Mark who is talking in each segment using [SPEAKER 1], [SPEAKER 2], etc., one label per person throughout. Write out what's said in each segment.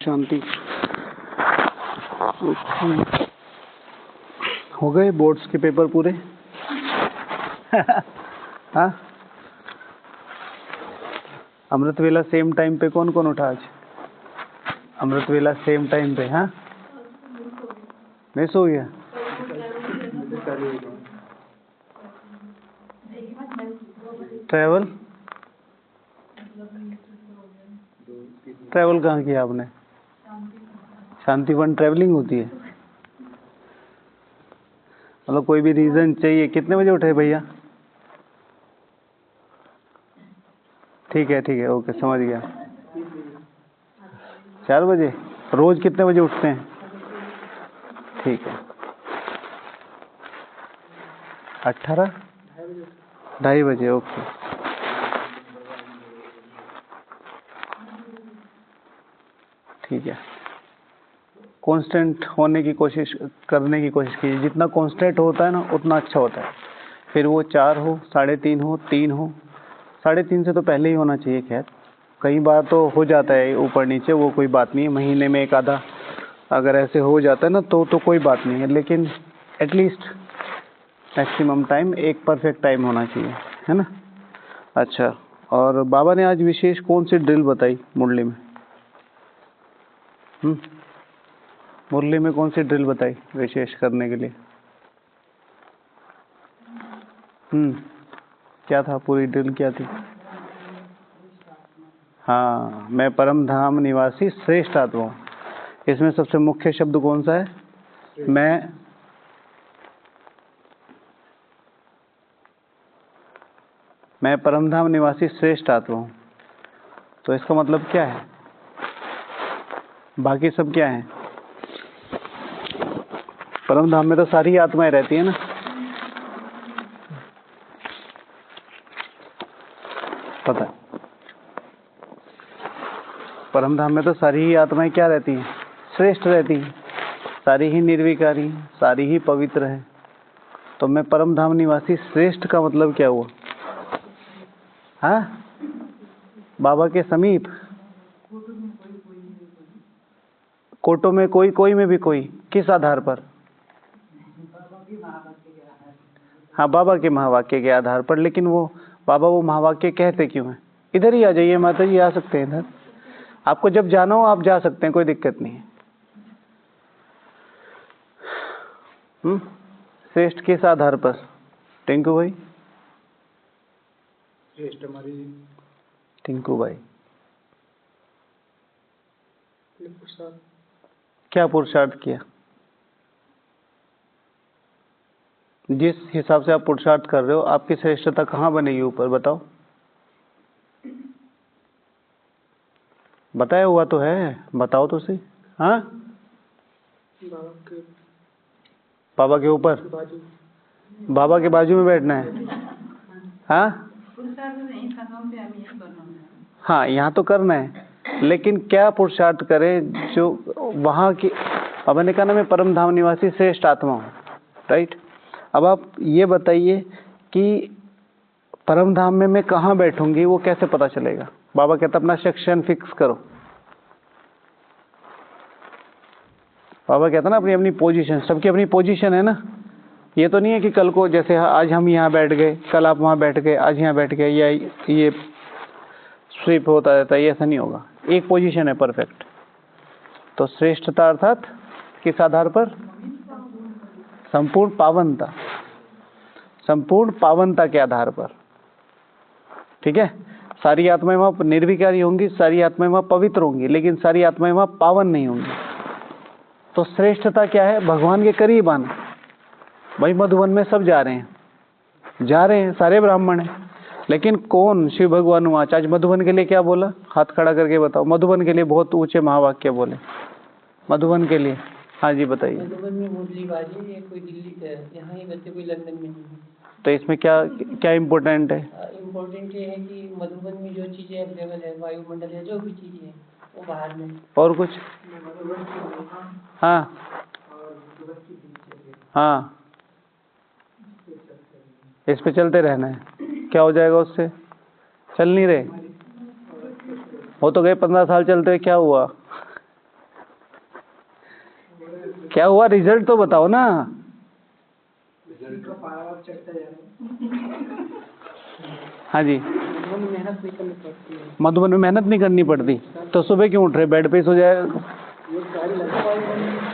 [SPEAKER 1] शांति। हो गए बोर्ड्स के पेपर पूरे? हाँ, अमृत वेला सेम टाइम पे कौन कौन उठा आज? अमृत वेला सेम टाइम पे? हाँ, मिस हो गया। ट्रैवल ट्रैवल कहाँ किया आपने? शांतिवन ट्रैवलिंग होती है? मतलब कोई भी रीजन चाहिए। कितने बजे उठे भैया? ठीक है, ओके, समझ गया। 4 बजे? रोज कितने बजे उठते हैं? ठीक है। 18 2:30 बजे, ओके। ठीक है। कांस्टेंट होने की कोशिश करने की कोशिश कीजिए। जितना कांस्टेंट होता है ना उतना अच्छा होता है। फिर वो 4 हो, 3.5 हो, 3 हो। 3.5 से तो पहले ही होना चाहिए। खैर कई बार तो हो जाता है ऊपर नीचे, वो कोई बात नहीं है। महीने में एक आधा अगर ऐसे हो जाता है ना तो कोई बात नहीं है, लेकिन एटलीस्ट मैक्सिमम टाइम एक परफेक्ट टाइम होना चाहिए, है ना। अच्छा, और बाबा ने आज विशेष कौन सी ड्रिल बताई मुरली में? मुरली में कौन सी ड्रिल बताई विशेष करने के लिए? क्या था? पूरी ड्रिल क्या थी? हाँ, मैं परम धाम निवासी श्रेष्ठ आत्मा हूँ। इसमें सबसे मुख्य शब्द कौन सा है? मैं परम धाम निवासी श्रेष्ठ आत्मा हूँ। तो इसका मतलब क्या है? बाकी सब क्या है? परम धाम में तो सारी आत्माएं रहती है ना। पता है, परम धाम में तो सारी ही आत्माएं क्या रहती हैं? श्रेष्ठ रहती हैं। सारी ही निर्विकारी, सारी ही पवित्र है। तो मैं परम धाम निवासी श्रेष्ठ का मतलब क्या हुआ? हाँ, बाबा के समीप। कोटो में कोई, कोई में भी कोई। किस आधार पर? हाँ, बाबा के महावाक्य के आधार पर। लेकिन वो बाबा वो महावाक्य कहते क्यों हैं? इधर ही आ जाइए माता जी, आ सकते हैं इधर। आपको जब जाना हो आप जा सकते हैं, कोई दिक्कत नहीं है। श्रेष्ठ किस आधार पर? टिंकू भाई? श्रेष्ठ हमारी टिंकू भाई क्या पुरुषार्थ किया? जिस हिसाब से आप पुरुषार्थ कर रहे हो, आपकी श्रेष्ठता कहाँ बनेगी ऊपर? बताओ। बताया हुआ तो है, बताओ तो सही। हाँ, बाबा के ऊपर, बाबा के बाजू में बैठना है। हाँ हाँ, यहाँ तो करना है, लेकिन क्या पुरुषार्थ करें जो वहाँ की। बाबा ने कहा ना, मैं परम धाम निवासी श्रेष्ठ आत्मा हूँ, राइट। अब आप ये बताइए कि परम धाम में मैं कहाँ बैठूंगी, वो कैसे पता चलेगा? बाबा कहता अपना सेक्शन फिक्स करो। बाबा कहता ना अपनी अपनी पोजीशन, सबकी अपनी पोजीशन है ना। ये तो नहीं है कि कल को जैसे आज हम यहाँ बैठ गए, कल आप वहाँ बैठ गए, आज यहाँ बैठ गए, या ये स्वीप होता रहता है, ये ऐसा नहीं होगा। एक पोजीशन है परफेक्ट। तो श्रेष्ठता अर्थात किस आधार पर? संपूर्ण पावनता, संपूर्ण पावनता के आधार पर। ठीक है। सारी आत्माएं वहां निर्विकारी होंगी, सारी आत्माएं वहां पवित्र होंगी, लेकिन सारी आत्माएं वहां पावन नहीं होंगी। तो श्रेष्ठता क्या है? भगवान के करीब आना। भाई मधुबन में सब जा रहे हैं, सारे ब्राह्मण हैं, लेकिन कौन? शिव भगवान वाच आज मधुबन के लिए क्या बोला? हाथ खड़ा करके बताओ। मधुबन के लिए बहुत ऊंचे महावाक्य बोले। मधुबन के लिए हाँ जी, बताइए।
[SPEAKER 2] मधुबन में मुरली बाजी है, कोई दिल्ली का है, यहाँ ही बच्चे, कोई लंदन में नहीं है।
[SPEAKER 1] तो इसमें क्या क्या इम्पोर्टेंट है?
[SPEAKER 2] इम्पोर्टेंट ये है कि मधुबन में जो चीजें अवेलेबल है, वायुमंडल है, जो भी चीजें है वो बाहर में।
[SPEAKER 1] और कुछ? हाँ हाँ, इस पे चलते रहना है। क्या हो जाएगा उससे? चल नहीं रहे हो तो गए 15 साल चलते, क्या हुआ? क्या हुआ, रिजल्ट तो बताओ ना। हाँ जी,
[SPEAKER 2] मेहनत नहीं करनी पड़ती है।
[SPEAKER 1] मधुबन में मेहनत नहीं करनी पड़ती, तो सुबह क्यों उठ रहे, बेड पे ही सो जाए।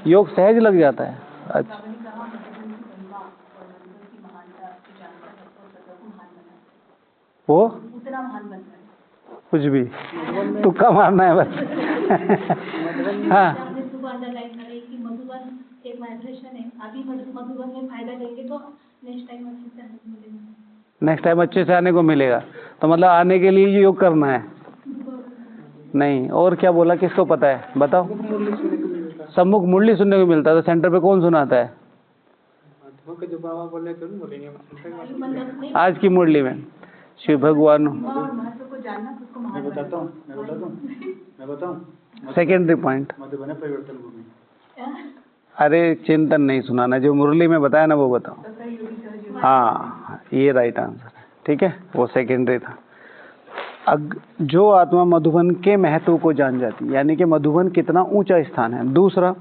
[SPEAKER 1] योग सहज लग जाता है। अच्छा, वो
[SPEAKER 3] उतना महान बनता है,
[SPEAKER 1] कुछ भी तुक्का मारना है बस। हाँ,
[SPEAKER 3] आपने सुबह अंडरलाइन करी कि मधुबन एक वाइब्रेशन है। अभी मधुबन में फायदा लेंगे तो नेक्स्ट टाइम अच्छे से मिलेगा।
[SPEAKER 1] नेक्स्ट टाइम अच्छे से आने को मिलेगा, तो मतलब आने के लिए योग करना है। नहीं, और क्या बोला, किसको पता है बताओ। सम्मुख मुरली सुनने को मिलता है, तो सेंटर पे कौन सुनाता है?
[SPEAKER 2] जो बाबा बोले बोलेंगे
[SPEAKER 1] आज की मुरली में शिव भगवान।
[SPEAKER 3] महत्व को जानना, उसको
[SPEAKER 4] मैं बताता हूँ
[SPEAKER 1] सेकेंडरी पॉइंट।
[SPEAKER 4] मधुबन है परिवर्तन भूमि।
[SPEAKER 1] अरे चिंतन नहीं सुनाना, जो मुरली में बताया ना वो बताओ। हाँ, ये राइट आंसर है, ठीक है, वो सेकेंडरी था। जो आत्मा मधुबन के महत्व को जान जाती, यानी कि मधुबन कितना ऊंचा स्थान है। दूसरा,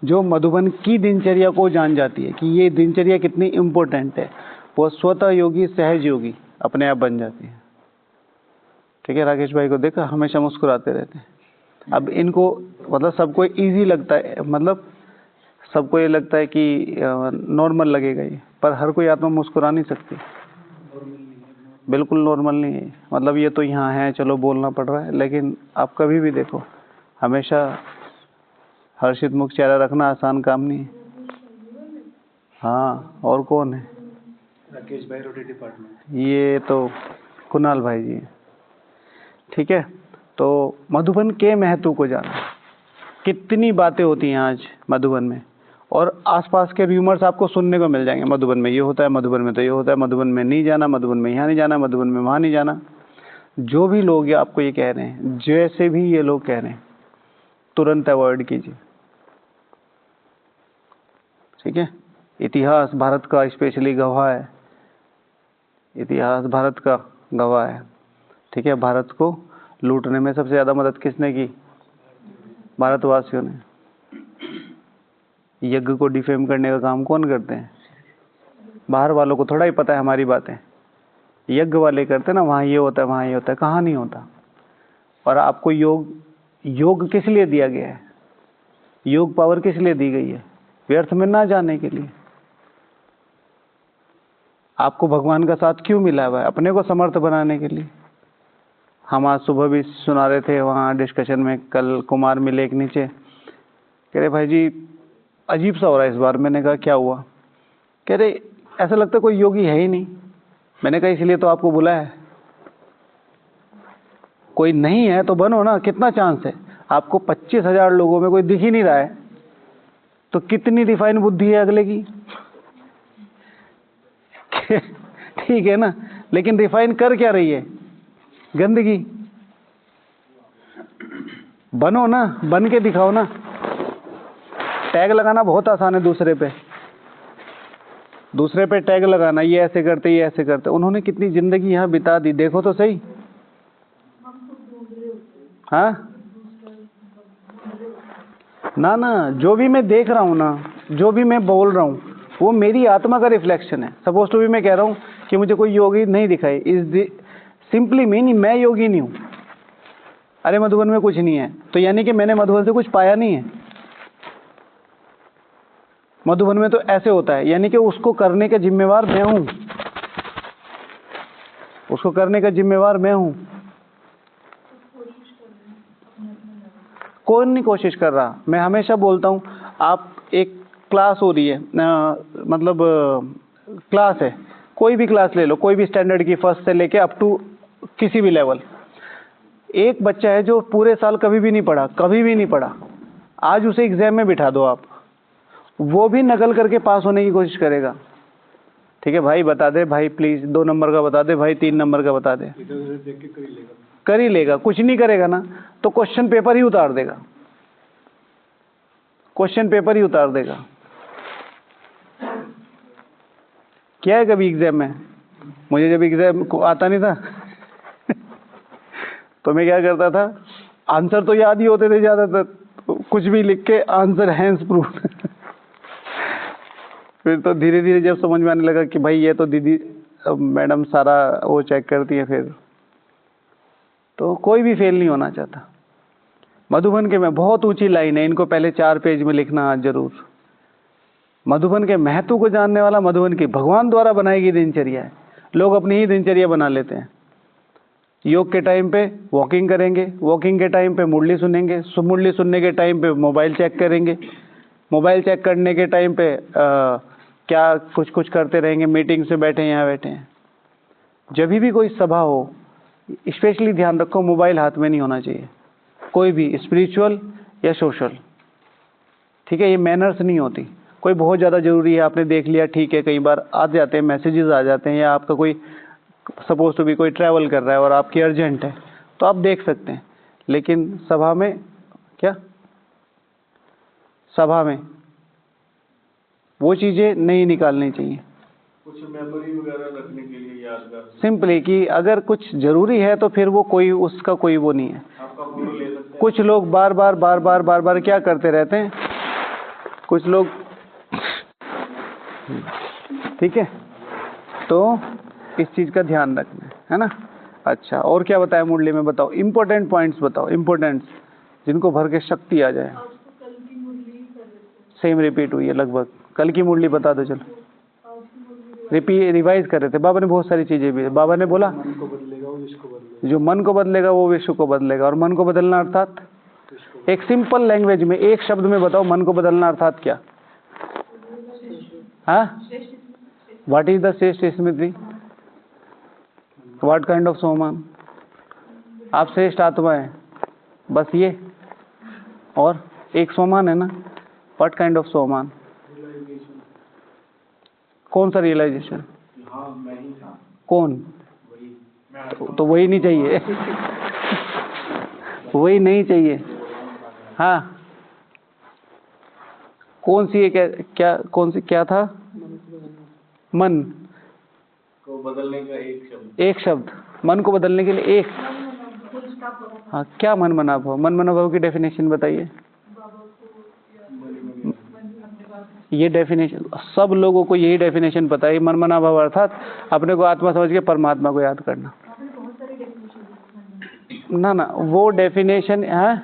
[SPEAKER 1] जो मधुबन की दिनचर्या को जान जाती है कि ये दिनचर्या कितनी इम्पोर्टेंट है, वो स्वतः योगी, सहज योगी अपने आप बन जाती है। ठीक है, राकेश भाई को देखा, हमेशा मुस्कुराते रहते हैं। अब इनको मतलब सबको इजी लगता है, मतलब सबको ये लगता है कि नॉर्मल लगेगा ये, पर हर कोई आत्मा मुस्कुरा नहीं सकती। बिल्कुल नॉर्मल नहीं है, मतलब ये तो यहाँ है, चलो बोलना पड़ रहा है, लेकिन आप कभी भी देखो, हमेशा हर्षित मुख चेहरा रखना आसान काम नहीं है। हाँ, और कौन है?
[SPEAKER 4] राकेश भाई, रोटी डिपार्टमेंट।
[SPEAKER 1] ये तो कुणाल भाई जी हैं। ठीक है, तो मधुबन के महत्व को जाना। कितनी बातें होती हैं आज मधुबन में, और आसपास के र्यूमर्स आपको सुनने को मिल जाएंगे। मधुबन में ये होता है, मधुबन में तो ये होता है, मधुबन में नहीं जाना, मधुबन में यहाँ नहीं जाना, मधुबन में वहाँ नहीं जाना। जो भी लोग ये आपको ये कह रहे हैं, जैसे भी ये लोग कह रहे हैं, तुरंत अवॉइड कीजिए। ठीक है, इतिहास भारत का स्पेशली गवाह है, इतिहास भारत का गवाह है। ठीक है, भारत को लूटने में सबसे ज़्यादा मदद किसने की? भारतवासियों ने। यज्ञ को डिफेम करने का काम कौन करते हैं? बाहर वालों को थोड़ा ही पता है हमारी बातें, यज्ञ वाले करते हैं ना, वहाँ ये होता है, वहाँ ये होता है, कहाँ नहीं होता। और आपको योग किस लिए दिया गया है? योग पावर किस लिए दी गई है? व्यर्थ में ना जाने के लिए। आपको भगवान का साथ क्यों मिला हुआ है? अपने को समर्थ बनाने के लिए। हम आज सुबह भी सुना रहे थे वहाँ डिस्कशन में, कल कुमार मिले एक नीचे, कह रहे भाई जी अजीब सा हो रहा है इस बार। मैंने कहा क्या हुआ? कह रहे ऐसा लगता है कोई योगी है ही नहीं। मैंने कहा इसलिए तो आपको बुलाया है। कोई नहीं है तो बनो ना, कितना चांस है? आपको 25,000 लोगों में कोई दिख ही नहीं रहा है, तो कितनी रिफाइन बुद्धि है अगले की। ठीक है ना, लेकिन रिफाइन कर क्या रही है? गंदगी। बनो ना, बन के दिखाओ ना। टैग लगाना बहुत आसान है दूसरे पे टैग लगाना, ये ऐसे करते, ये ऐसे करते। उन्होंने कितनी जिंदगी यहाँ बिता दी, देखो तो सही। हाँ ना, जो भी मैं देख रहा हूँ ना, जो भी मैं बोल रहा हूँ, वो मेरी आत्मा का रिफ्लेक्शन है। सपोज टू भी मैं कह रहा हूँ कि मुझे कोई योगी नहीं दिखाई, इज सिंपली मीन मैं योगी नहीं हूँ। अरे मधुबन में कुछ नहीं है, तो यानी कि मैंने मधुबन से कुछ पाया नहीं है। मधुबन में तो ऐसे होता है, यानी कि उसको करने का जिम्मेवार मैं हूँ, उसको करने का जिम्मेवार मैं हूँ। कौन नहीं कोशिश कर रहा? मैं हमेशा बोलता हूँ, आप एक क्लास हो रही है, मतलब क्लास है, कोई भी क्लास ले लो, कोई भी स्टैंडर्ड की, फर्स्ट से लेके अप टू किसी भी लेवल। एक बच्चा है जो पूरे साल कभी भी नहीं पढ़ा, आज उसे एग्जाम में बिठा दो आप, वो भी नकल करके पास होने की कोशिश करेगा। ठीक है भाई, बता दे भाई प्लीज, 2 नंबर का बता दे भाई, 3 नंबर का बता दे,
[SPEAKER 4] इधर उधर देख के
[SPEAKER 1] कर ही लेगा। कुछ नहीं करेगा ना, तो क्वेश्चन पेपर ही उतार देगा, क्वेश्चन पेपर ही उतार देगा। क्या है कभी एग्जाम में? मुझे जब एग्जाम को आता नहीं था तो मैं क्या करता था, आंसर तो याद ही होते थे ज्यादातर, कुछ भी लिख के आंसर हैंस प्रूफ फिर तो धीरे धीरे जब समझ में आने लगा कि भाई ये तो दीदी मैडम सारा वो चेक करती है, फिर तो कोई भी फेल नहीं होना चाहता। मधुबन के में बहुत ऊंची लाइन है, इनको पहले 4 पेज में लिखना आज जरूर। मधुबन के महत्व को जानने वाला मधुबन की भगवान द्वारा बनाई गई दिनचर्या है। लोग अपनी ही दिनचर्या बना लेते हैं। योग के टाइम पे वॉकिंग करेंगे, वॉकिंग के टाइम पे मुरली सुनेंगे, मुरली सुनने के टाइम पे मोबाइल चेक करेंगे, मोबाइल चेक करने के टाइम पे क्या कुछ कुछ करते रहेंगे, मीटिंग से बैठे हैं, यहाँ बैठे हैं। जब भी कोई सभा हो, स्पेशली ध्यान रखो मोबाइल हाथ में नहीं होना चाहिए, कोई भी स्पिरिचुअल या सोशल, ठीक है। ये मैनर्स नहीं होती। कोई बहुत ज़्यादा ज़रूरी है, आपने देख लिया, ठीक है। कई बार आ जाते हैं मैसेजेस आ जाते हैं, या आपका कोई सपोज टू भी कोई ट्रैवल कर रहा है और आपकी अर्जेंट है तो आप देख सकते हैं, लेकिन सभा में क्या, सभा में वो चीज़ें नहीं निकालनी चाहिए।
[SPEAKER 5] कुछ मेमोरी वगैरह रखने के लिए यादगार,
[SPEAKER 1] सिंपली कि अगर कुछ ज़रूरी है तो फिर वो कोई उसका कोई वो नहीं है।
[SPEAKER 5] आपका फोटो ले सकते हैं।
[SPEAKER 1] कुछ लोग बार बार क्या करते रहते हैं, कुछ लोग, ठीक है। तो इस चीज़ का ध्यान रखना है ना। अच्छा, और क्या बताया मुरली में, बताओ इम्पोर्टेंट पॉइंट्स बताओ, इम्पोर्टेंट जिनको भर के शक्ति आ जाए। सेम रिपीट हुई है लगभग। कल की मुरली बता दो, चलो रिवाइज कर रहे थे। बाबा ने बहुत सारी चीज़ें भी, बाबा ने बोला
[SPEAKER 4] मन को बदलेगा वो विश्व को बदलेगा,
[SPEAKER 1] जो मन को बदलेगा वो विश्व को बदलेगा। और मन को बदलना अर्थात एक सिंपल लैंग्वेज में एक शब्द में बताओ, मन को बदलना अर्थात क्या? हाँ, व्हाट इज द श्रेष्ठ स्मृति, व्हाट काइंड ऑफ सोमान, आप श्रेष्ठ आत्मा है, बस ये। और एक सोमान है ना, व्हाट काइंड ऑफ सोमान, कौन सा रियलाइजेशन?
[SPEAKER 5] हाँ मैं ही था,
[SPEAKER 1] कौन?
[SPEAKER 5] वही मैं।
[SPEAKER 1] तो वही नहीं चाहिए वही नहीं चाहिए। हाँ, कौन सी क्या कौन सी क्या था? मन
[SPEAKER 5] को बदलने का एक शब्द,
[SPEAKER 1] एक शब्द, मन को बदलने के लिए एक। हाँ, क्या मन मना भाव? मन मना भाव की डेफिनेशन बताइए। ये डेफिनेशन सब लोगों को यही डेफिनेशन पता है। मन मना भाव अर्थात अपने को आत्मा समझ के परमात्मा को याद करना। ना ना, वो डेफिनेशन है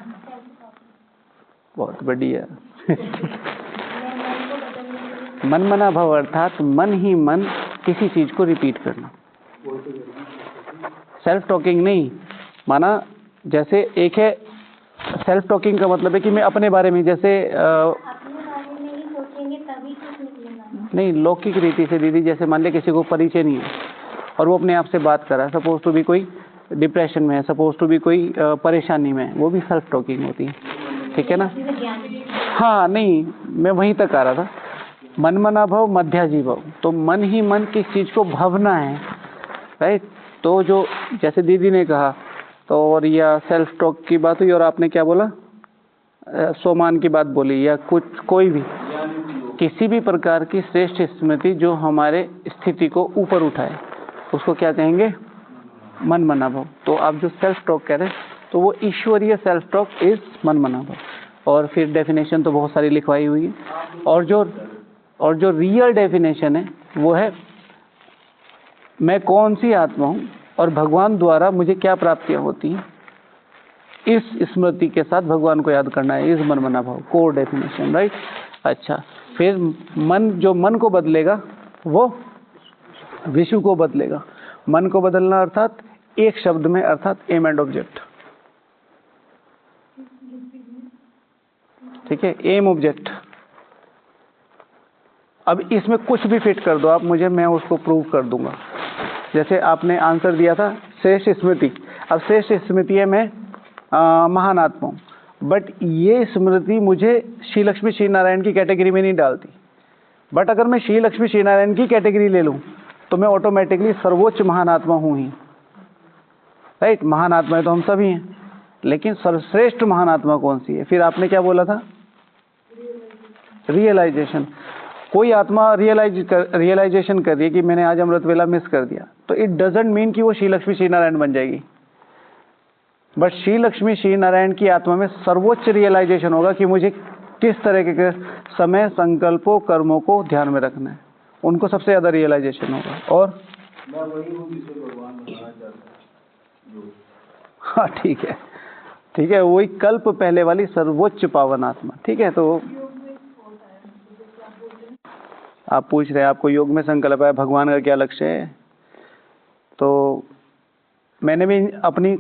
[SPEAKER 1] बहुत बढ़िया मन मना भाव अर्थात मन ही मन किसी चीज को रिपीट करना, सेल्फ टॉकिंग नहीं। माना जैसे एक है सेल्फ टॉकिंग का मतलब है कि मैं अपने बारे में, जैसे
[SPEAKER 3] अपने बारे में ही सोचेंगे तभी कुछ निकलेगा।
[SPEAKER 1] नहीं, लौकिक रीति से दीदी, जैसे मान ले किसी को परिचय नहीं है और वो अपने आप से बात कर रहा है, सपोज टू भी कोई डिप्रेशन में है, सपोज टू भी कोई परेशानी में है, वो भी सेल्फ टॉकिंग होती है, ठीक है ना। हाँ, नहीं मैं वहीं तक आ रहा था। मन मना भव मध्याजी भव, तो मन ही मन किस चीज को भवना है, राइट। तो जो जैसे दीदी ने कहा तो, और या सेल्फ टॉक की बात हुई, और आपने क्या बोला, सोमान की बात बोली, या कुछ कोई भी किसी भी प्रकार की श्रेष्ठ स्मृति जो हमारे स्थिति को ऊपर उठाए, उसको क्या कहेंगे? मन मना भव। तो आप जो सेल्फ टॉक कह रहे हैं, तो वो ईश्वरीय सेल्फ टॉक इज मन मना भव। और फिर डेफिनेशन तो बहुत सारी लिखवाई हुई है, और जो रियल डेफिनेशन है वो है मैं कौन सी आत्मा हूँ और भगवान द्वारा मुझे क्या प्राप्तियाँ होती हैं, इस स्मृति के साथ भगवान को याद करना है, इस मन मना भाव, कोर डेफिनेशन, राइट। अच्छा, फिर मन, जो मन को बदलेगा वो विश्व को बदलेगा। मन को बदलना अर्थात एक शब्द में, अर्थात एम एंड ऑब्जेक्ट, ठीक है, एम ऑब्जेक्ट। अब इसमें कुछ भी फिट कर दो आप मुझे, मैं उसको प्रूव कर दूंगा। जैसे आपने आंसर दिया था श्रेष्ठ स्मृति, अब श्रेष्ठ स्मृति है मैं महान आत्मा हूँ, बट ये स्मृति मुझे श्री लक्ष्मी श्री नारायण की कैटेगरी में नहीं डालती। बट अगर मैं श्री लक्ष्मी श्री नारायण की कैटेगरी ले लूँ तो मैं ऑटोमेटिकली सर्वोच्च महान आत्मा हूँ ही, राइट। महान आत्मा तो हम सभी हैं, लेकिन सर्वश्रेष्ठ महान आत्मा कौन सी है? फिर आपने क्या बोला था? रियलाइजेशन। कोई आत्मा रियलाइजेशन कर रही है कि मैंने आज अमृत वेला मिस कर दिया, तो इट डजंट मीन कि वो श्री लक्ष्मी श्री नारायण बन जाएगी। बट श्री लक्ष्मी श्री नारायण की आत्मा में सर्वोच्च रियलाइजेशन होगा कि मुझे किस तरह के समय, संकल्पों, कर्मों को ध्यान में रखना है, उनको सबसे ज़्यादा रियलाइजेशन होगा। और
[SPEAKER 5] मैं वही हूँ जिसे भगवान बनाना चाहता है जो।
[SPEAKER 1] हाँ ठीक है, ठीक है, वही कल्प पहले वाली सर्वोच्च पावन आत्मा। ठीक है, तो आप पूछ रहे हैं आपको योग में संकल्प है, भगवान का क्या लक्ष्य है। तो मैंने भी अपनी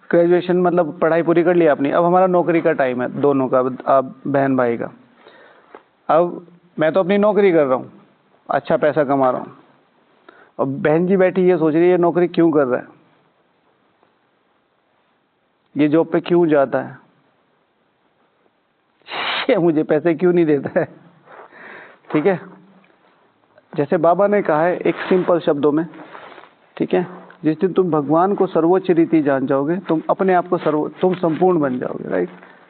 [SPEAKER 1] ग्रेजुएशन मतलब पढ़ाई पूरी कर ली अपनी। अब हमारा नौकरी का टाइम है दोनों का, अब बहन भाई का। अब मैं तो अपनी नौकरी कर रहा हूँ, अच्छा पैसा कमा रहा हूँ, और बहन जी बैठी ये सोच रही है ये नौकरी क्यों कर रहा है, ये जॉब पे क्यों जाता है, ये मुझे पैसे क्यों नहीं देता है। ठीक है, जैसे बाबा ने कहा है एक सिंपल शब्दों में, ठीक है, जिस दिन तुम भगवान को सर्वोच्च रीति जान जाओगे, तुम अपने आप को तुम संपूर्ण बन जाओगे। राइट,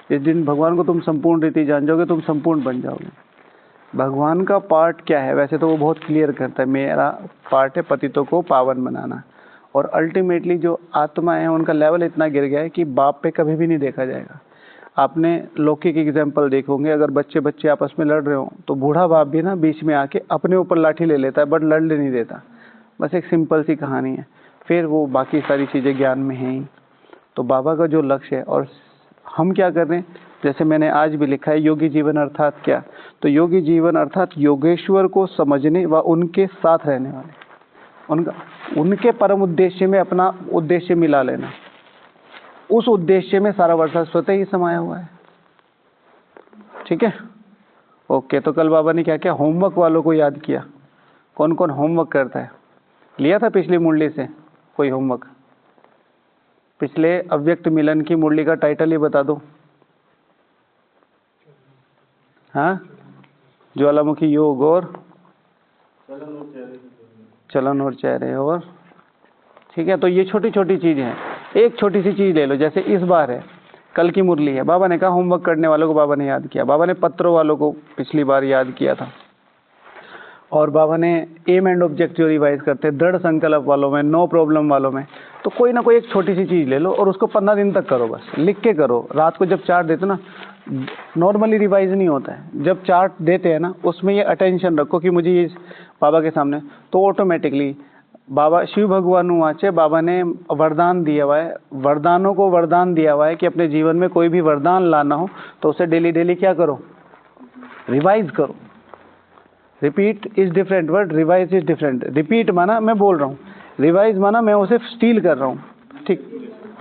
[SPEAKER 1] जिस दिन भगवान को तुम संपूर्ण रीति जान जाओगे, तुम संपूर्ण बन जाओगे। भगवान का पार्ट क्या है, वैसे तो वो बहुत क्लियर करता है, मेरा पार्ट है पतितों को पावन बनाना। और अल्टीमेटली जो आत्मा है उनका लेवल इतना गिर गया है कि बाप पे कभी भी नहीं देखा जाएगा। आपने लौकिक एग्जाम्पल देखोगे, अगर बच्चे बच्चे आपस में लड़ रहे हो तो बूढ़ा बाप भी ना बीच में आके अपने ऊपर लाठी ले लेता है, बट लड़ने नहीं देता। बस एक सिंपल सी कहानी है, फिर वो बाकी सारी चीज़ें ज्ञान में हैं ही। तो बाबा का जो लक्ष्य है, और हम क्या कर रहे हैं, जैसे मैंने आज भी लिखा है योगी जीवन अर्थात क्या, तो योगी जीवन अर्थात योगेश्वर को समझने व उनके साथ रहने वाले, उनके परम उद्देश्य में अपना उद्देश्य मिला लेना। उस उद्देश्य में सारा वर्षा स्वतः ही समाया हुआ है। ठीक है, ओके। तो कल बाबा ने क्या किया, होमवर्क वालों को याद किया। कौन कौन होमवर्क करता है, लिया था पिछली मुरली से कोई होमवर्क? पिछले अव्यक्त मिलन की मुरली का टाइटल ही बता दो। हाँ, ज्वालामुखी योग और चलन और चेहरे और, ठीक है। तो ये छोटी छोटी चीजें हैं। एक छोटी सी चीज ले लो, जैसे इस बार है, कल की मुरली है, बाबा ने कहा होमवर्क करने वालों को बाबा ने याद किया। बाबा ने पत्रों वालों को पिछली बार याद किया था, और बाबा ने एम एंड ऑब्जेक्ट जो रिवाइज करते हैं, दृढ़ संकल्प वालों में, नो प्रॉब्लम वालों में। तो कोई ना कोई एक छोटी सी चीज ले लो और उसको 15 दिन तक करो, बस लिख के करो। रात को जब चार्ट देते ना, नॉर्मली रिवाइज नहीं होता है, जब चार्ट देते हैं ना उसमें ये अटेंशन रखो कि मुझे ये बाबा के सामने, तो ऑटोमेटिकली बाबा शिव भगवान वाचे, बाबा ने वरदान दिया हुआ है, वरदानों को वरदान दिया हुआ है कि अपने जीवन में कोई भी वरदान लाना हो तो उसे डेली डेली क्या करो, रिवाइज करो। Repeat is different word, revise is different. Repeat माना मैं बोल रहा हूँ, रिवाइज माना मैं उसे स्टील कर रहा हूँ, ठीक,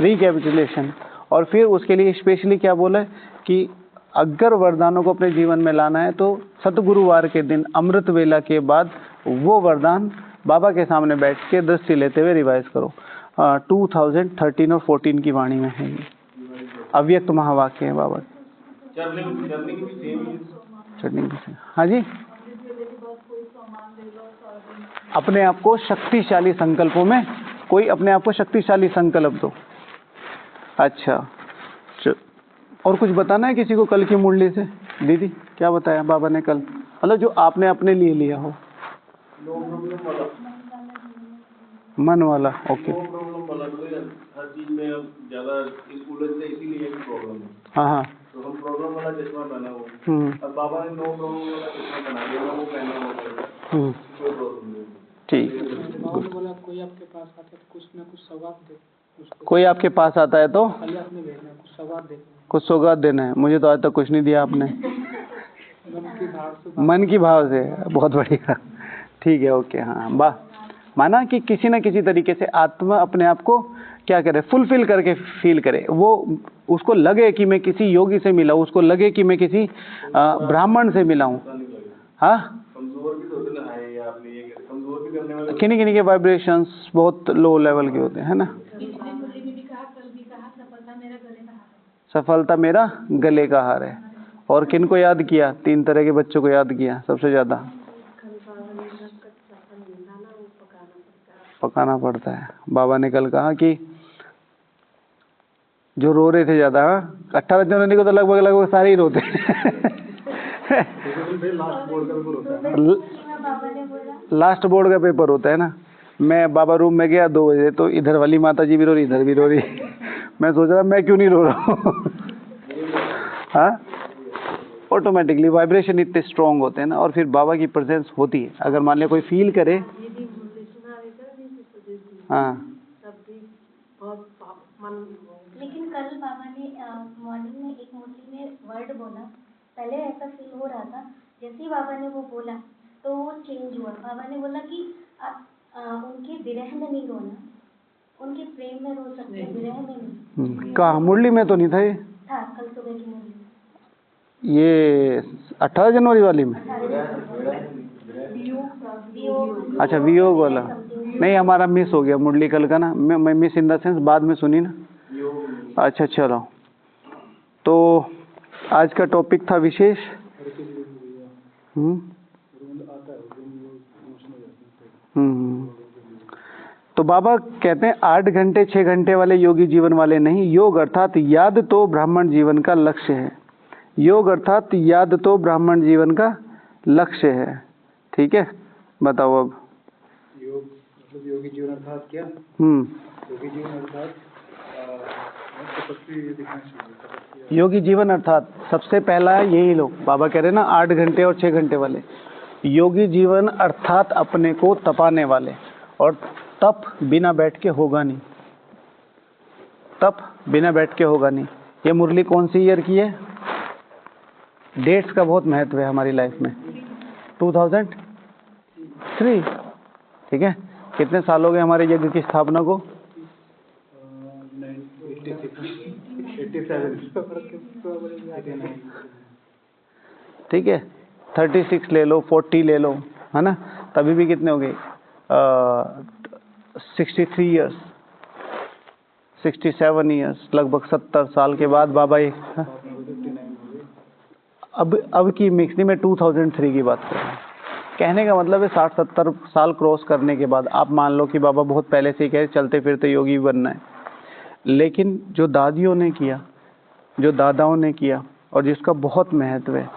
[SPEAKER 1] रिकैपिटुलेशन। और फिर उसके लिए स्पेशली क्या बोला है कि अगर वरदानों को अपने जीवन में लाना है तो सतगुरुवार के दिन अमृत वेला के बाद वो वरदान बाबा के सामने बैठ के दृष्टि लेते हुए रिवाइज करो। 2013 और 14 की वाणी में है ये अव्यक्त महावाक्य है बाबा।
[SPEAKER 5] चढ़ने की भी सेम ही है।
[SPEAKER 1] चढ़ने की सेम, हाँ जी। अपने आप को शक्तिशाली संकल्पों में, कोई अपने आप को शक्तिशाली संकल्प दो। अच्छा, और कुछ बताना है किसी को कल की मुरली से? दीदी क्या बताया बाबा ने कल, मतलब जो आपने अपने लिए लिया हो?
[SPEAKER 5] नो प्रॉब्लम वाला,
[SPEAKER 1] मन वाला, ओके।
[SPEAKER 5] नो प्रॉब्लम वाला, तो हर चीज में अब ज्यादा उलझते इसीलिए भी प्रॉब्लम है।
[SPEAKER 1] हाँ हाँ,
[SPEAKER 5] तो हम प्रॉब्लम वाला चश्मा पहना हो, अब बाबा ने नो प्रॉब्लम वाला चश्मा बना दिया, वो पहना हो, कोई प्रॉब्लम नहीं।
[SPEAKER 1] ठीक।
[SPEAKER 2] कोई आपके पास आता है तो कुछ ना कुछ सौगात दे,
[SPEAKER 1] कोई आपके पास आता है तो
[SPEAKER 2] खाली आपने भेजना, कुछ सौगात दे,
[SPEAKER 1] कुछ सौगात देना है। मुझे तो आज तक कुछ नहीं दिया आपने। मन की भाव से, बहुत बढ़िया, ठीक है, ओके। हाँ, माना कि किसी न किसी तरीके से आत्मा अपने आप को क्या करे, फुलफिल करके फील करे, वो उसको लगे कि मैं किसी योगी से मिला हूँ, उसको लगे कि मैं किसी ब्राह्मण से मिला हूँ। हाँ,
[SPEAKER 5] कमजोर भी होते ना है, आपने ये कमजोर भी करने वाले
[SPEAKER 1] किन्हीं के वाइब्रेशंस बहुत लो लेवल के होते हैं ना।
[SPEAKER 3] पिछली मुरली में भी कहा, कल भी कहा, सफलता मेरा गले का हार है।
[SPEAKER 1] सफलता मेरा गले का हार है। और किन को याद किया? 3 तरह के बच्चों को याद किया सबसे ज्यादा। पकाना पड़ता है। बाबा ने कल कहा कि जो रो रहे थे ज्यादा, 18 जनवरी को तो लगभग सारे ही रोते लास्ट बोर्ड का पेपर होता है ना। मैं बाबा रूम में गया 2 बजे, तो इधर वाली माता जी भी रो रही, इधर भी रो रही। मैं सोच रहा मैं क्यों नहीं रो रहा हूँ। हाँ, ऑटोमेटिकली वाइब्रेशन इतने स्ट्रॉन्ग होते हैं ना, और फिर बाबा की प्रेजेंस होती है। अगर मान लिया कोई फील करे, हाँ
[SPEAKER 3] लेकिन कल बाबा ने मॉर्निंग में एक मुरली में वर्ड बोला, पहले ऐसा फील हो रहा था, जैसे ही बाबा ने वो बोला तो वो चेंज हुआ। बाबा ने बोला कि आप उनके विरह में नहीं रोना, उनके प्रेम में रो सकते हैं, विरह में नहीं।
[SPEAKER 1] कहाँ मुरली में तो नहीं था ये?
[SPEAKER 3] था कल सुबह की मुरली।
[SPEAKER 1] ये 18 जनवरी वाली में? अच्छा वियोग वाला नहीं, हमारा मिस हो गया मुरली कल का ना, मैं मिस इन द सेंस बाद में सुनी ना। अच्छा चलो, तो आज का टॉपिक था विशेष। तो बाबा कहते हैं 8 घंटे 6 घंटे वाले योगी जीवन वाले नहीं, योग अर्थात याद तो ब्राह्मण जीवन का लक्ष्य है। योग अर्थात याद तो ब्राह्मण जीवन का लक्ष्य है। ठीक है, बताओ अब।
[SPEAKER 4] योग मतलब योगी जीवन अर्थात क्या? योगी जीवन अर्थात तपस्वी दिखना चाहिए।
[SPEAKER 1] योगी जीवन अर्थात सबसे पहला यही लो, बाबा कह रहे हैं ना 8 घंटे और 6 घंटे वाले। योगी जीवन अर्थात अपने को तपाने वाले, और तप बिना बैठ के होगा नहीं, तप बिना बैठ के होगा नहीं। ये मुरली कौन सी ईयर की है? डेट्स का बहुत महत्व है हमारी लाइफ में। 2003, ठीक है। कितने साल हो गए हमारे यज्ञ की स्थापना को?
[SPEAKER 4] 87।
[SPEAKER 1] ठीक है, 36 ले लो, 40 ले लो, है ना, तभी भी कितने हो गए? 63 ईयर्स, 67 ईयर्स, लगभग 70 साल के बाद बाबा ये अब की मिक्सनी में 2003 की बात कर रहे हैं। कहने का मतलब है 60-70 साल क्रॉस करने के बाद आप मान लो कि बाबा बहुत पहले से ही कहे चलते फिरते योगी बनना है, लेकिन जो दादियों ने किया, जो दादाओं ने किया, और जिसका बहुत महत्व है,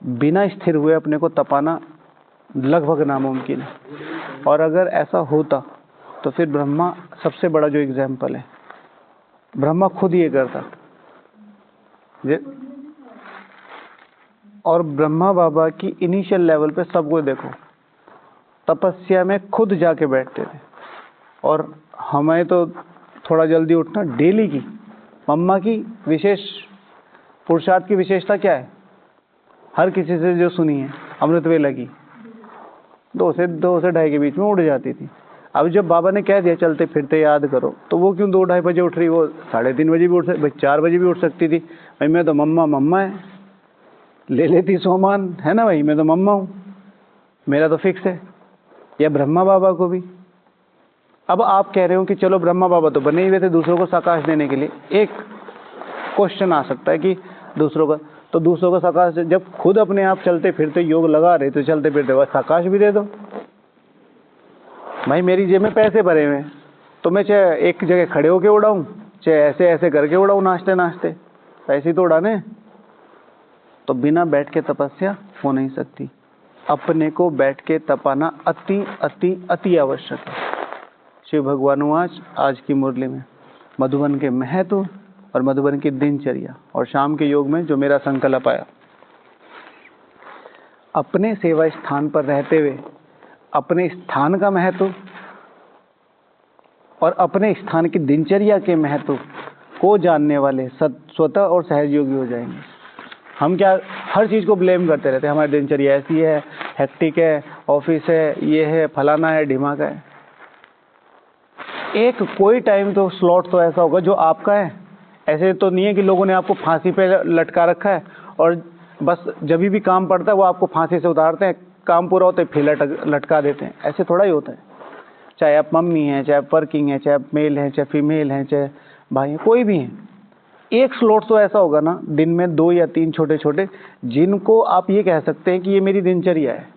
[SPEAKER 1] बिना स्थिर हुए अपने को तपाना लगभग नामुमकिन है। और अगर ऐसा होता तो फिर ब्रह्मा सबसे बड़ा जो एग्जाम्पल है, ब्रह्मा खुद ये करता। और ब्रह्मा बाबा की इनिशियल लेवल पे सबको देखो, तपस्या में खुद जाके बैठते थे। और हमें तो थोड़ा जल्दी उठना डेली की। मम्मा की विशेष पुरुषार्थ की विशेषता क्या है? हर किसी से जो सुनी है, अमृत वेला की 2 से 2:30 के बीच में उठ जाती थी। अब जब बाबा ने कह दिया चलते फिरते याद करो, तो वो क्यों 2-2:30 बजे उठ रही? वो 3:30 बजे भी उठ सकती, 4 बजे भी उठ सकती थी। भाई मैं तो मम्मा है, ले लेती सोमान, है ना भाई, मैं तो मम्मा हूँ, मेरा तो फिक्स है। या ब्रह्मा बाबा को भी। अब आप कह रहे हो कि चलो ब्रह्मा बाबा तो बने ही हुए थे दूसरों को साकाश देने के लिए। एक क्वेश्चन आ सकता है कि दूसरों का साकाश, जब खुद अपने आप चलते फिरते योग लगा रहे तो चलते फिरते वह साकाश भी दे दो। भाई मेरी जेब में पैसे भरे हुए हैं, तो मैं चाहे एक जगह खड़े होके उड़ाऊं, चाहे ऐसे ऐसे करके उड़ाऊं नाचते नाचते, पैसे तो उड़ाने। तो बिना बैठ के तपस्या हो नहीं सकती। अपने को बैठ के तपाना अति अति अति आवश्यक है। शिव भगवान आज की मुरली में मधुबन के महत्व और मधुबन की दिनचर्या और शाम के योग में जो मेरा संकल्प आया, अपने सेवा स्थान पर रहते हुए अपने स्थान का महत्व और अपने स्थान की दिनचर्या के महत्व को जानने वाले स्वतः और सहज योगी हो जाएंगे। हम क्या हर चीज़ को ब्लेम करते रहते हैं, हमारी दिनचर्या ऐसी है, हेक्टिक है, ऑफिस है, ये है, फलाना है, ढिमाका है। एक कोई टाइम तो स्लॉट तो ऐसा होगा जो आपका है। ऐसे तो नहीं है कि लोगों ने आपको फांसी पे लटका रखा है और बस जब भी काम पड़ता है वो आपको फांसी से उतारते हैं, काम पूरा होता है फिर लटका देते हैं। ऐसे थोड़ा ही होता है। चाहे आप मम्मी हैं, चाहे आप वर्किंग हैं, चाहे आप मेल हैं, चाहे फीमेल हैं, चाहे भाई हैं, कोई भी हैं, एक स्लॉट तो ऐसा होगा ना दिन में 2 या 3 छोटे छोटे, जिनको आप ये कह सकते हैं कि ये मेरी दिनचर्या है।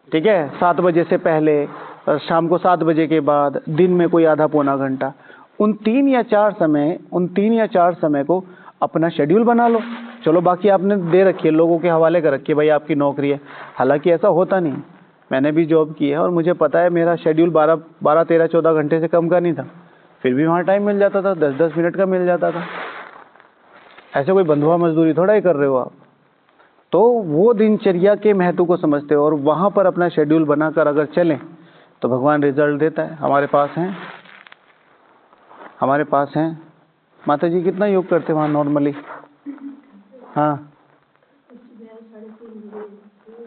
[SPEAKER 1] ठीक है, 7 बजे से पहले और शाम को 7 बजे के बाद, दिन में कोई आधा पौना घंटा, उन 3 या 4 समय को अपना शेड्यूल बना लो। चलो बाकी आपने दे रखी है, लोगों के हवाले कर रखी है, भाई आपकी नौकरी है। हालांकि ऐसा होता नहीं, मैंने भी जॉब की है और मुझे पता है मेरा शेड्यूल 12, 13, 14 घंटे से कम का नहीं था, फिर भी वहाँ टाइम मिल जाता था, 10-10 मिनट का मिल जाता था। ऐसे कोई बंधुआ मजदूरी थोड़ा ही कर रहे हो आप, तो वो दिनचर्या के महत्व को समझते हैं और वहाँ पर अपना शेड्यूल बनाकर अगर चलें तो भगवान रिजल्ट देता है। हमारे पास हैं माता जी कितना योग करते हैं वहाँ नॉर्मली? हाँ,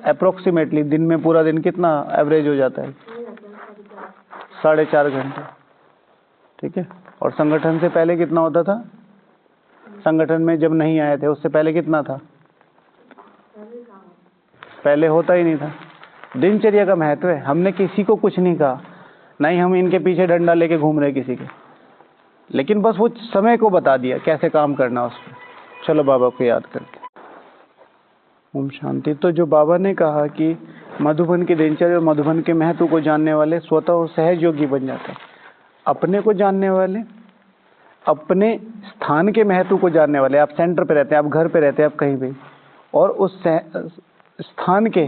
[SPEAKER 1] अप्रोक्सीमेटली दिन में पूरा दिन कितना एवरेज हो जाता है? 4.5 घंटे। ठीक है। और संगठन से पहले कितना होता था? संगठन में जब नहीं आए थे उससे पहले कितना था? पहले होता ही नहीं था। दिनचर्या का महत्व है। हमने किसी को कुछ नहीं कहा, नहीं हम इनके पीछे डंडा लेके घूम रहे किसी के, लेकिन बस वो समय को बता दिया कैसे काम करना उसमें। चलो बाबा को याद करके ओम शांति। तो जो बाबा ने कहा कि मधुबन की दिनचर्या और मधुबन के महत्व को जानने वाले स्वतः और सहज योगी बन जाते हैं। अपने को जानने वाले, अपने स्थान के महत्व को जानने वाले, आप सेंटर पे रहते हैं, आप घर पे रहते हैं, आप कहीं भी, और उस स्थान के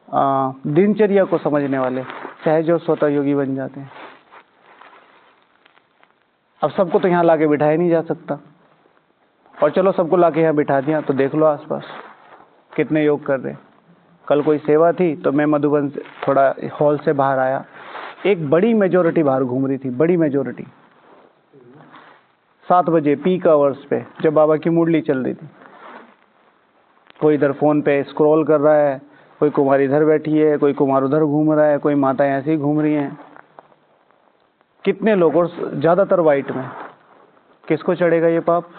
[SPEAKER 1] दिनचर्या को समझने वाले सहज और स्वतः योगी बन जाते हैं। अब सबको तो यहाँ लाके बिठाया नहीं जा सकता, और चलो सबको लाके यहाँ बिठा दिया तो देख लो आसपास कितने योग कर रहे हैं। कल कोई सेवा थी तो मैं मधुबन से थोड़ा हॉल से बाहर आया, एक बड़ी मेजोरिटी बाहर घूम रही थी, बड़ी मेजोरिटी 7 बजे पीक आवर्स पे जब बाबा की मुरली चल रही थी। कोई इधर फोन पे स्क्रॉल कर रहा है, कोई कुमार इधर बैठी है, कोई कुमार उधर घूम रहा है, कोई माता ऐसे ही घूम रही हैं। कितने लोग, और ज्यादातर वाइट में। किसको चढ़ेगा ये पाप?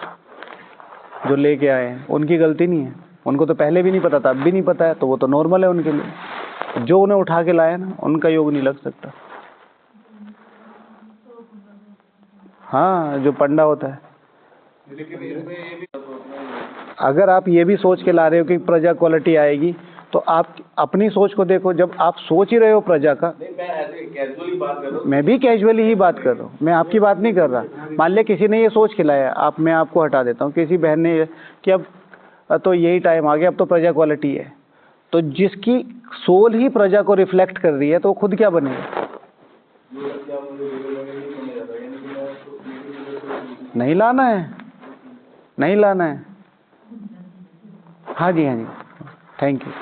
[SPEAKER 1] जो लेके आए हैं, उनकी गलती नहीं है, उनको तो पहले भी नहीं पता था, अब भी नहीं पता है, तो वो तो नॉर्मल है उनके लिए। जो उन्हें उठा के लाया ना, उनका योग नहीं लग सकता। हाँ, जो पंडा होता है। अगर आप ये भी सोच के ला रहे हो कि प्रजा क्वालिटी आएगी, तो आप अपनी सोच को देखो। जब आप सोच ही रहे हो प्रजा का,
[SPEAKER 5] मैं ऐसे कैजुअली बात कर रहा हूँ।
[SPEAKER 1] मैं भी कैजुअली ही बात कर रहा हूँ, मैं आपकी बात नहीं कर रहा। मान लिया किसी ने ये सोच के लाया, मैं आपको हटा देता हूँ, किसी बहन ने कि अब तो यही टाइम आ गया, अब तो प्रजा क्वालिटी है, तो जिसकी सोल ही प्रजा को रिफ्लेक्ट कर रही है तो खुद क्या बनेगा? नहीं लाना है, नहीं लाना है। हाँ जी, हाँ जी, थैंक यू।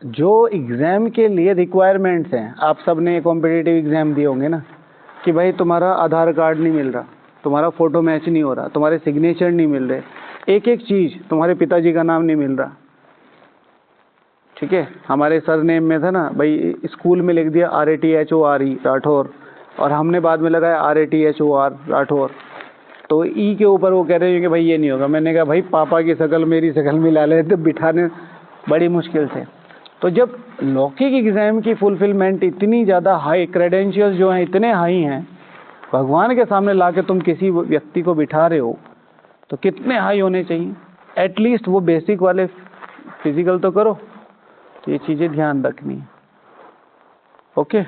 [SPEAKER 1] जो एग्जाम के लिए रिक्वायरमेंट्स हैं, आप सब ने कॉम्पिटिटिव एग्जाम दिए होंगे ना, कि भाई तुम्हारा आधार कार्ड नहीं मिल रहा, तुम्हारा फोटो मैच नहीं हो रहा, तुम्हारे सिग्नेचर नहीं मिल रहे, एक एक चीज, तुम्हारे पिताजी का नाम नहीं मिल रहा। ठीक है, हमारे सरनेम में था ना भाई, स्कूल में लिख दिया RATHORE राठौर, और हमने बाद में लगाया RATHOR राठौर, तो ई के ऊपर वो कह रहे हैं कि भाई ये नहीं होगा। मैंने कहा भाई पापा की शक्ल मेरी शक्ल मिला ले, तो बिठाने बड़ी मुश्किल से। तो जब लौकिक एग्जाम की फुलफिलमेंट इतनी ज़्यादा हाई, क्रेडेंशियल्स जो हैं इतने हाई हैं, भगवान के सामने लाके तुम किसी व्यक्ति को बिठा रहे हो तो कितने हाई होने चाहिए? एटलीस्ट वो बेसिक वाले फिजिकल तो करो। तो ये चीज़ें ध्यान रखनी है। ओके,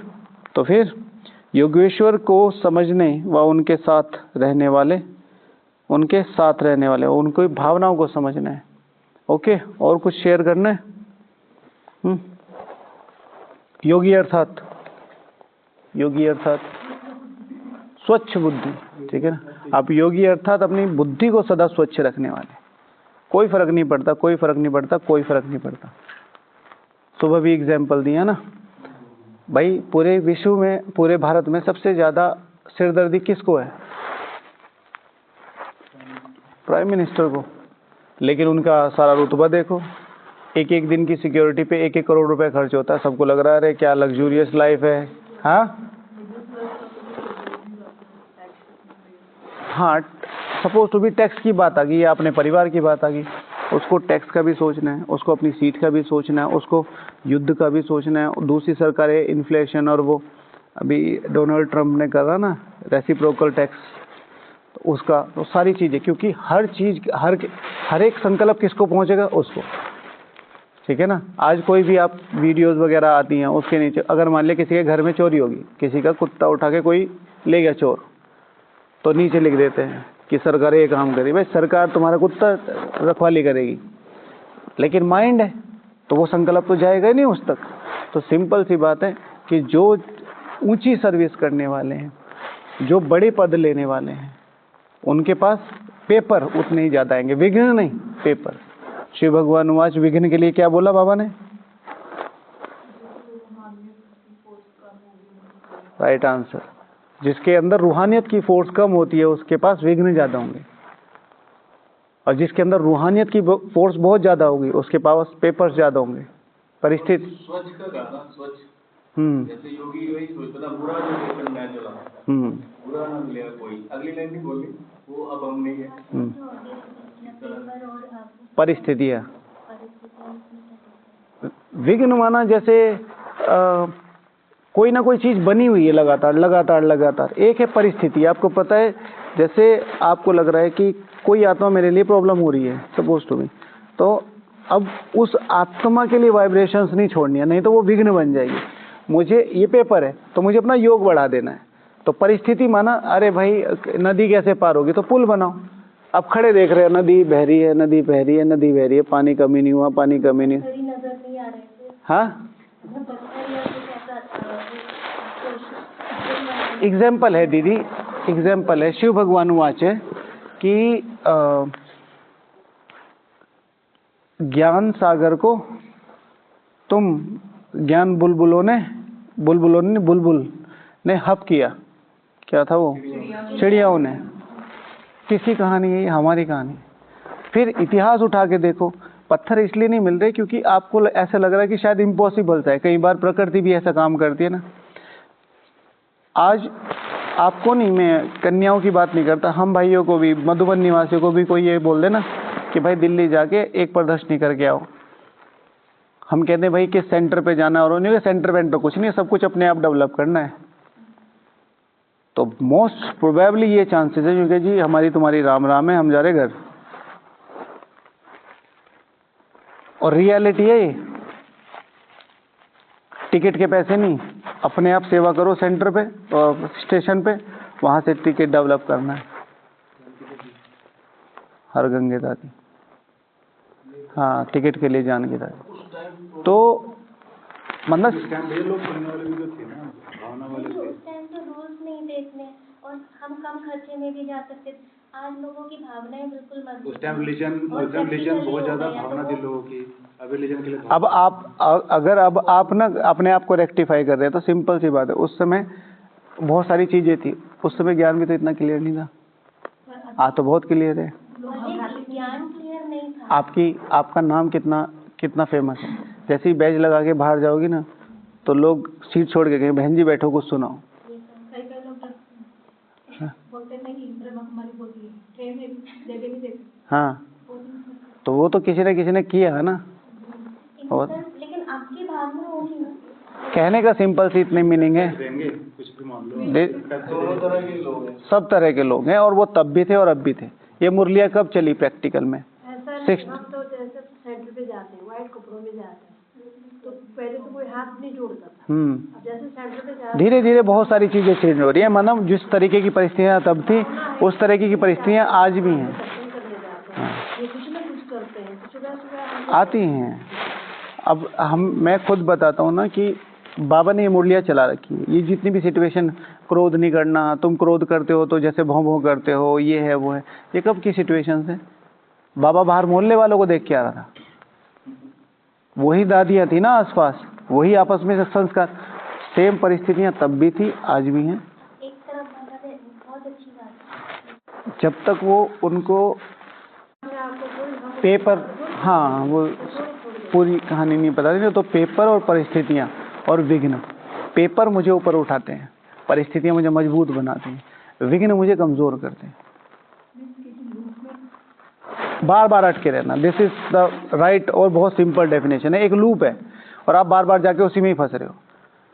[SPEAKER 1] तो फिर योगेश्वर को समझने व उनके साथ रहने वाले, उनकी भावनाओं को समझना है। ओके, और कुछ शेयर करना है? योगी अर्थात स्वच्छ बुद्धि। ठीक है ना, आप योगी अर्थात अपनी बुद्धि को सदा स्वच्छ रखने वाले। कोई फर्क नहीं पड़ता। सुबह भी एग्जाम्पल दिया ना भाई, पूरे विश्व में, पूरे भारत में सबसे ज्यादा सिरदर्दी किसको है? प्राइम मिनिस्टर को। लेकिन उनका सारा रुतबा देखो, एक एक दिन की सिक्योरिटी पे 1-1 करोड़ रुपए खर्च होता है। सबको लग रहा है अरे क्या लग्जूरियस लाइफ है। हाँ, सपोज टू बी टैक्स की बात आ गई या अपने परिवार की बात आ गई, उसको टैक्स का भी सोचना है, उसको अपनी सीट का भी सोचना है, उसको युद्ध का भी सोचना है। दूसरी सरकारें इन्फ्लेशन, और वो अभी डोनाल्ड ट्रंप ने करा ना रेसिप्रोकल टैक्स, तो उसका, तो सारी चीज़ें, क्योंकि हर चीज़, हर एक संकल्प किसको पहुंचेगा? उसको। ठीक है ना, आज कोई भी आप वीडियोस वगैरह आती हैं, उसके नीचे अगर मान लिया किसी के घर में चोरी होगी, किसी का कुत्ता उठा के कोई ले गया चोर, तो नीचे लिख देते हैं कि सरकार ये काम करे। भाई सरकार तुम्हारा कुत्ता रखवाली करेगी, लेकिन माइंड है तो वो संकल्प तो जाएगा ही नहीं उस तक। तो सिंपल सी बात है कि जो ऊंची सर्विस करने वाले हैं, जो बड़े पद लेने वाले हैं, उनके पास पेपर उतने ही ज्यादा आएंगे, विघ्न नहीं, पेपर। शिव भगवान उवाच, विघ्न के लिए क्या बोला बाबा ने? Right answer. जिसके अंदर रूहानियत की फोर्स कम होती है उसके पास विघ्न ज्यादा होंगे, और जिसके अंदर रूहानियत की फोर्स बहुत ज्यादा होगी उसके पास पेपर्स ज्यादा होंगे। परिस्थिति
[SPEAKER 5] स्वच्छ का गाना, स्वच्छ, जैसे योगी वही सोचता बुरा जो लेकर मैं चला, बुरा ना मिलेगा कोई, अगली लाइन नहीं बोली वो, अब हम नहीं है।
[SPEAKER 1] परिस्थितियां, विघ्न माना जैसे कोई ना कोई चीज बनी हुई है लगातार लगातार लगातार। एक है परिस्थिति, आपको पता है, जैसे आपको लग रहा है कि कोई आत्मा मेरे लिए प्रॉब्लम हो रही है, सपोज टू मी, तो अब उस आत्मा के लिए वाइब्रेशंस नहीं छोड़नी है, नहीं तो वो विघ्न बन जाएगी। मुझे ये पेपर है तो मुझे अपना योग बढ़ा देना है, तो परिस्थिति माना अरे भाई नदी कैसे पार होगी, तो पुल बनाओ। अब खड़े देख रहे हैं नदी बह रही है, नदी बह रही है, नदी बह रही है, पानी कमी नहीं हुआ, पानी कमी नहीं। हाँ, एग्जाम्पल है दीदी, एग्जाम्पल है। शिव भगवान वाच है कि ज्ञान सागर को तुम ज्ञान बुलबुलों ने बुलबुल ने हप किया, क्या था वो? चिड़ियाओं ने। किसी कहानी है, हमारी कहानी। फिर इतिहास उठा के देखो, पत्थर इसलिए नहीं मिल रहे क्योंकि आपको ऐसा लग रहा है कि शायद इम्पॉसिबल है। कई बार प्रकृति भी ऐसा काम करती है ना। आज आपको नहीं, मैं कन्याओं की बात नहीं करता, हम भाइयों को भी, मधुबन निवासियों को भी कोई ये बोल दे ना कि भाई दिल्ली जाके एक प्रदर्शनी करके आओ, हम कहते हैं भाई किस सेंटर पे जाना, और उन्हें सेंटर वेंटर कुछ नहीं है, सब कुछ अपने आप डेवलप करना है। तो मोस्ट प्रोबेबली ये चांसेस है क्योंकि जी हमारी तुम्हारी राम राम है, हम जा रहे घर। और रियलिटी है ये, टिकट के पैसे नहीं, अपने आप सेवा करो सेंटर पे और स्टेशन पे, वहां से टिकट डेवलप करना है। हर गंगे दादी, हाँ, टिकट के लिए जान की दादी। तो मतलब
[SPEAKER 4] लोग करने वाले भी तो थे ना, भावना वाले थे।
[SPEAKER 3] उस टाइम तो रूल्स नहीं देखने, और हम कम खर्चे में भी जा सकते थे। आज लोगों की भावनाएं बिल्कुल मजबूत।
[SPEAKER 4] उस टाइम रिलीजन बहुत ज्यादा भावना थी लोगों की, अब रिलीजन के लिए
[SPEAKER 1] अब आप अगर अब आप ना अपने आप को रेक्टिफाई कर रहे हैं तो सिंपल सी बात है, उस समय बहुत सारी चीजें थी, उस समय ज्ञान भी तो इतना क्लियर नहीं था। आज तो बहुत क्लियर है।
[SPEAKER 3] ज्ञान क्लियर नहीं था।
[SPEAKER 1] आपका नाम कितना फेमस है। जैसे ही बैज लगा के बाहर जाओगी ना तो लोग सीट छोड़ के कहेंगे बहन जी बैठो कुछ सुनाओ।
[SPEAKER 3] कई लोग बोलते नहीं कि हमारी होती है, ट्रेन में जगह नहीं देते।
[SPEAKER 1] हाँ, तो वो तो किसी ने किया है ना। और
[SPEAKER 3] लेकिन आपकी भावना होगी ना,
[SPEAKER 1] कहने का सिंपल सी इतनी मीनिंग है,
[SPEAKER 4] देंगे कुछ भी मान लो।
[SPEAKER 5] दोनों तरह के लोग हैं,
[SPEAKER 1] सब तरह के लोग हैं, और वो तब भी थे और अब भी थे। ये मुरलिया कब चली प्रैक्टिकल में?
[SPEAKER 2] हम तो जैसे सेंटर पे जाते हैं, व्हाइट कपड़ों में जाते हैं, तो पहले तो कोई हाथ नहीं जोड़ता था। अब जैसे सेंटर पे जाते
[SPEAKER 1] धीरे धीरे बहुत सारी चीजें चेंज हो रही है। मतलब जिस तरीके की परिस्थितियां तब थी उस तरीके की परिस्थितियां आज भी हैं,
[SPEAKER 2] ये कुछ ना कुछ करते हैं, तो सुबह सुबह
[SPEAKER 1] आती हैं। अब मैं खुद बताता हूँ ना कि बाबा ने ये मुरलियाँ चला रखी है। ये जितनी भी सिचुएशन, क्रोध नहीं करना, तुम क्रोध करते हो तो जैसे भौं भौं करते हो, ये है वो है, ये कब की सिचुएशन है? बाबा बाहर मोहल्ले वालों को देख के आ रहा था, वही दादियाँ थी ना आसपास, वही आपस में संस्कार। सेम परिस्थितियाँ तब भी थी, आज भी हैं।
[SPEAKER 3] एक तरफ बहुत अच्छी बात है।
[SPEAKER 1] जब तक वो उनको पेपर, हाँ, वो पूरी कहानी नहीं पता थी, तो पेपर और परिस्थितियाँ और विघ्न। पेपर मुझे ऊपर उठाते हैं, परिस्थितियाँ मुझे मजबूत बनाती हैं, विघ्न मुझे कमजोर करते हैं। बार बार अटके रहना, दिस इज द राइट और बहुत सिंपल डेफिनेशन है। एक लूप है और आप बार बार जाके उसी में ही फंस रहे हो।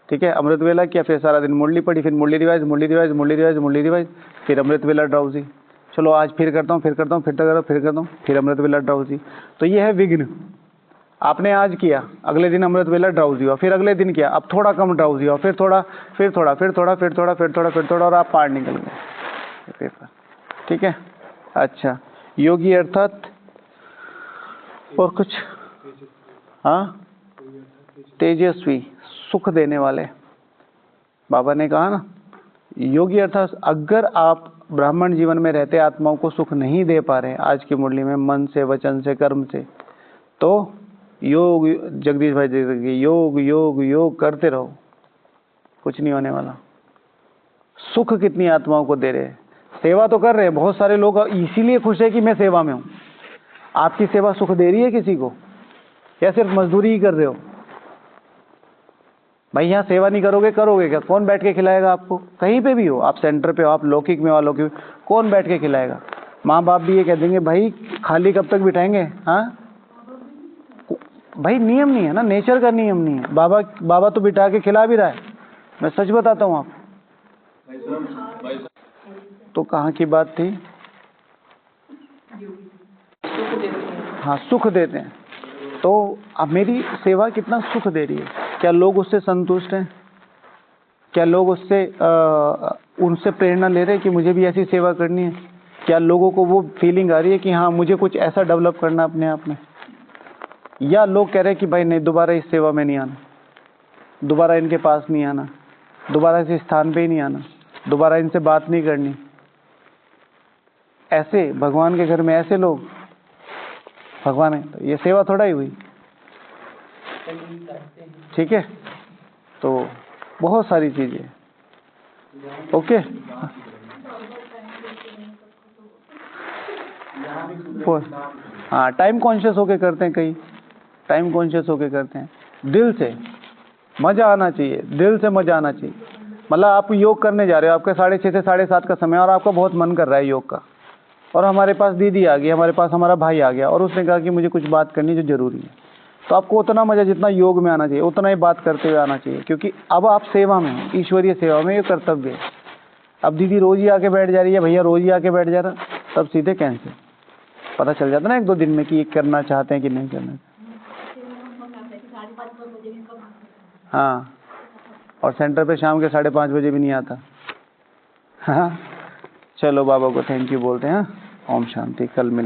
[SPEAKER 1] ठीक है, अमृत वेला किया, फिर सारा दिन मुरली पड़ी, फिर मुरली रिवाइज, मुरली रिवाइज, मुरली रिवाइज, मुरली रिवाइज, फिर अमृत वेला ड्राउजी। चलो आज फिर करता हूँ, फिर करता हूँ, फिर करता हूँ, फिर अमृत वेला ड्राउजी। तो ये है विघ्न। आपने आज किया, अगले दिन अमृत वेला ड्राउजी हुआ, फिर अगले दिन किया, अब थोड़ा कम ड्राउजी हुआ, फिर थोड़ा, फिर थोड़ा, फिर थोड़ा, फिर थोड़ा, फिर थोड़ा, फिर थोड़ा, और आप पार निकल गए पेपर। ठीक है, अच्छा, योगी अर्थात और कुछ, हाँ, तेजस्वी, सुख देने वाले। बाबा ने कहा ना, योगी अर्थात अगर आप ब्राह्मण जीवन में रहते आत्माओं को सुख नहीं दे पा रहे हैं आज की मुरली में, मन से, वचन से, कर्म से, तो योग, जगदीश भाई जी, योग योग योग करते रहो, कुछ नहीं होने वाला। सुख कितनी आत्माओं को दे रहे हैं, सेवा तो कर रहे हैं, बहुत सारे लोग इसीलिए खुश है कि मैं सेवा में हूं। आपकी सेवा सुख दे रही है किसी को, या सिर्फ मजदूरी ही कर रहे हो? भाई यहाँ सेवा नहीं करोगे, करोगे क्या? कौन बैठ के खिलाएगा आपको? कहीं पे भी हो, आप सेंटर पे हो, आप लौकिक में हो, अलौकिक, कौन बैठ के खिलाएगा? माँ बाप भी ये कह देंगे भाई खाली कब तक बिठाएंगे? हाँ भाई नियम नहीं है ना, नेचर का नियम नहीं है। बाबा तो बिठा के खिला भी रहा है, मैं सच बताता हूँ आपको। तो कहाँ की बात थी? हाँ, सुख देते हैं। तो अब मेरी सेवा कितना सुख दे रही है, क्या लोग उससे संतुष्ट हैं? क्या लोग उससे उनसे प्रेरणा ले रहे हैं कि मुझे भी ऐसी सेवा करनी है? क्या लोगों को वो फीलिंग आ रही है कि हाँ मुझे कुछ ऐसा डेवलप करना अपने आप में? या लोग कह रहे हैं कि भाई नहीं, दोबारा इस सेवा में नहीं आना, दोबारा इनके पास नहीं आना, दोबारा इस स्थान पे ही नहीं आना, दोबारा इनसे बात नहीं करनी? ऐसे भगवान के घर में ऐसे लोग, भगवान है तो ये सेवा थोड़ा ही हुई, ठीक है? तो बहुत सारी चीजें, ओके। हाँ, टाइम कॉन्शियस होके करते हैं, कई टाइम कॉन्शियस होके करते हैं, दिल से मजा आना चाहिए, दिल से मजा आना चाहिए। मतलब आप योग करने जा रहे हो, आपका 6:30 से 7:30 का समय, और आपका बहुत मन कर रहा है योग का, और हमारे पास दीदी आ गई, हमारे पास हमारा भाई आ गया, और उसने कहा कि मुझे कुछ बात करनी जो जरूरी है, तो आपको उतना मजा जितना योग में आना चाहिए उतना ही बात करते हुए आना चाहिए, क्योंकि अब आप सेवा में हो, ईश्वरीय सेवा में, ये कर्तव्य है। अब दीदी रोज ही आके बैठ जा रही है, भैया रोज ही आके बैठ जा रहा, तब सीधे कैंसिल। पता चल जाता ना 1-2 दिन में कि ये करना चाहते हैं कि नहीं करना। हाँ, और सेंटर पे शाम के 5:30 बजे भी नहीं आता। हाँ, चलो बाबा को थैंक यू बोलते हैं। ओम शांति, कल मिल